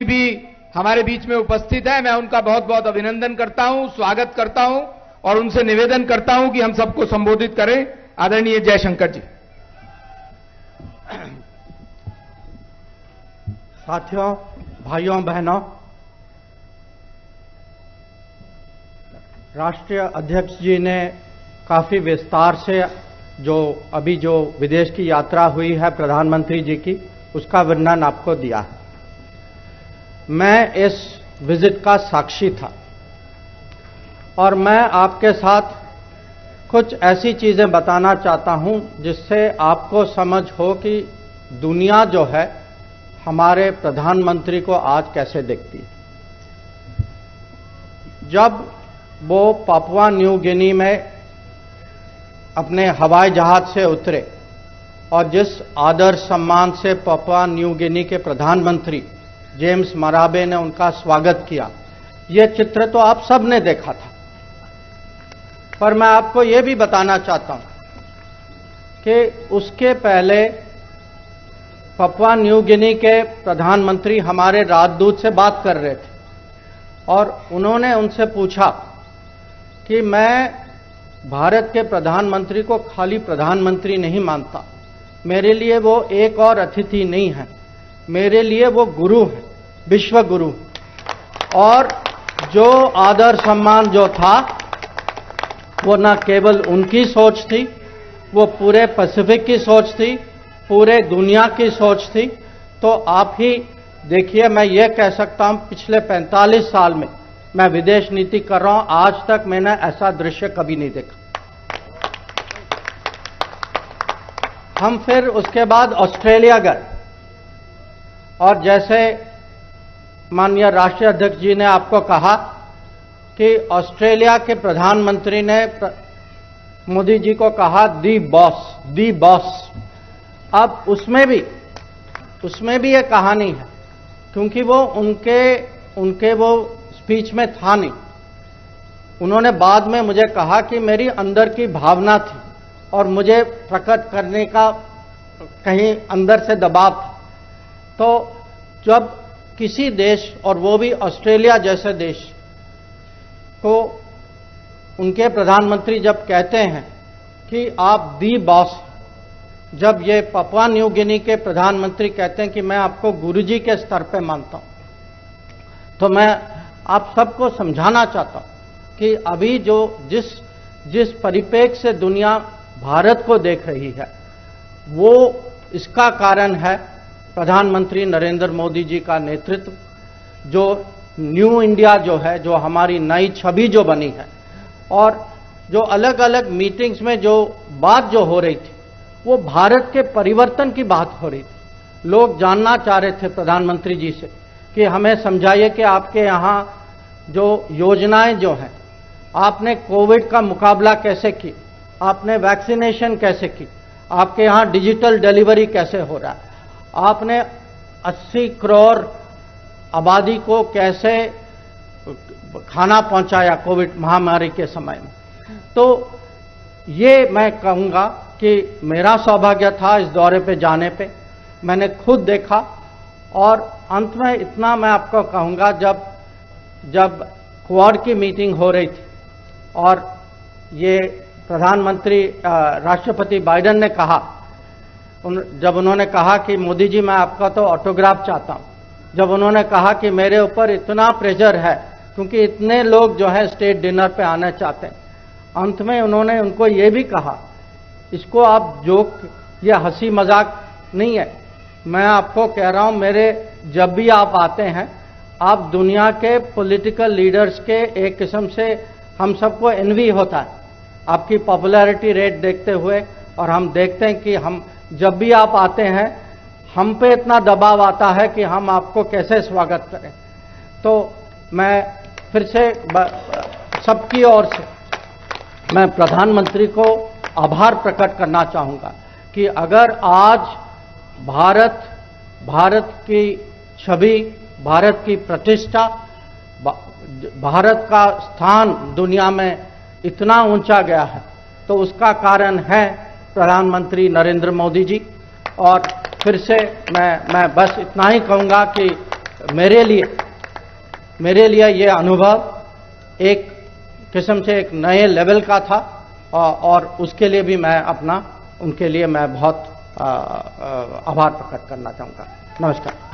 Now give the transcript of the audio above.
भी हमारे बीच में उपस्थित है। मैं उनका बहुत बहुत अभिनंदन करता हूं, स्वागत करता हूं और उनसे निवेदन करता हूं कि हम सबको संबोधित करें। आदरणीय जयशंकर जी। साथियों, भाइयों बहनों, राष्ट्रीय अध्यक्ष जी ने काफी विस्तार से जो विदेश की यात्रा हुई है प्रधानमंत्री जी की, उसका वर्णन आपको दिया है। मैं इस विजिट का साक्षी था और मैं आपके साथ कुछ ऐसी चीजें बताना चाहता हूं जिससे आपको समझ हो कि दुनिया जो है हमारे प्रधानमंत्री को आज कैसे देखती है। जब वो पापुआ न्यू गिनी में अपने हवाई जहाज से उतरे और जिस आदर सम्मान से पापुआ न्यू गिनी के प्रधानमंत्री जेम्स मराबे ने उनका स्वागत किया, ये चित्र तो आप सब ने देखा था। पर मैं आपको ये भी बताना चाहता हूं कि उसके पहले पापुआ न्यू गिनी के प्रधानमंत्री हमारे राजदूत से बात कर रहे थे और उन्होंने उनसे पूछा कि मैं भारत के प्रधानमंत्री को खाली प्रधानमंत्री नहीं मानता, मेरे लिए वो एक और अतिथि नहीं है, मेरे लिए वो गुरु है, विश्व गुरु। और जो आदर सम्मान जो था वो न केवल उनकी सोच थी, वो पूरे पैसिफिक की सोच थी, पूरे दुनिया की सोच थी। तो आप ही देखिए, मैं ये कह सकता हूं पिछले 45 साल में मैं विदेश नीति कर रहा हूं, आज तक मैंने ऐसा दृश्य कभी नहीं देखा। हम फिर उसके बाद ऑस्ट्रेलिया गए और जैसे माननीय राष्ट्रीय अध्यक्ष जी ने आपको कहा कि ऑस्ट्रेलिया के प्रधानमंत्री ने मोदी जी को कहा दी बॉस। अब उसमें भी ये कहानी है, क्योंकि वो उनके वो स्पीच में था नहीं। उन्होंने बाद में मुझे कहा कि मेरी अंदर की भावना थी और मुझे प्रकट करने का कहीं अंदर से दबाव था। तो जब किसी देश, और वो भी ऑस्ट्रेलिया जैसे देश को, उनके प्रधानमंत्री जब कहते हैं कि आप दी बॉस, जब ये पापुआ न्यू गिनी के प्रधानमंत्री कहते हैं कि मैं आपको गुरुजी के स्तर पे मानता हूं, तो मैं आप सबको समझाना चाहता हूं कि अभी जो जिस परिप्रेक्ष्य से दुनिया भारत को देख रही है, वो इसका कारण है प्रधानमंत्री नरेंद्र मोदी जी का नेतृत्व। जो न्यू इंडिया जो है, जो हमारी नई छवि जो बनी है, और जो अलग अलग मीटिंग्स में जो बात जो हो रही थी, वो भारत के परिवर्तन की बात हो रही थी। लोग जानना चाह रहे थे प्रधानमंत्री जी से कि हमें समझाइए कि आपके यहां जो योजनाएं जो हैं, आपने कोविड का मुकाबला कैसे की, आपने वैक्सीनेशन कैसे की, आपके यहां डिजिटल डिलीवरी कैसे हो रहा है, आपने 80 करोड़ आबादी को कैसे खाना पहुंचाया कोविड महामारी के समय में। तो ये मैं कहूंगा कि मेरा सौभाग्य था इस दौरे पे जाने पे, मैंने खुद देखा। और अंत में इतना मैं आपको कहूंगा, जब क्वाड की मीटिंग हो रही थी और ये प्रधानमंत्री राष्ट्रपति बाइडेन ने कहा, जब उन्होंने कहा कि मोदी जी मैं आपका तो ऑटोग्राफ चाहता हूं, जब उन्होंने कहा कि मेरे ऊपर इतना प्रेशर है क्योंकि इतने लोग जो है स्टेट डिनर पे आना चाहते हैं, अंत में उन्होंने उनको ये भी कहा, इसको आप जोक या हंसी मजाक नहीं है, मैं आपको कह रहा हूं, जब भी आप आते हैं, आप दुनिया के पॉलिटिकल लीडर्स के एक किस्म से हम सबको एनवी होता है आपकी पॉपुलैरिटी रेट देखते हुए, और हम देखते हैं कि हम जब भी आप आते हैं हम पे इतना दबाव आता है कि हम आपको कैसे स्वागत करें। तो मैं फिर से सबकी ओर से मैं प्रधानमंत्री को आभार प्रकट करना चाहूंगा कि अगर आज भारत की छवि, भारत की प्रतिष्ठा, भारत का स्थान दुनिया में इतना ऊंचा गया है, तो उसका कारण है प्रधानमंत्री नरेंद्र मोदी जी। और फिर से मैं बस इतना ही कहूंगा कि मेरे लिए ये अनुभव एक किस्म से एक नए लेवल का था और उसके लिए भी उनके लिए मैं बहुत आभार प्रकट करना चाहूँगा। नमस्कार।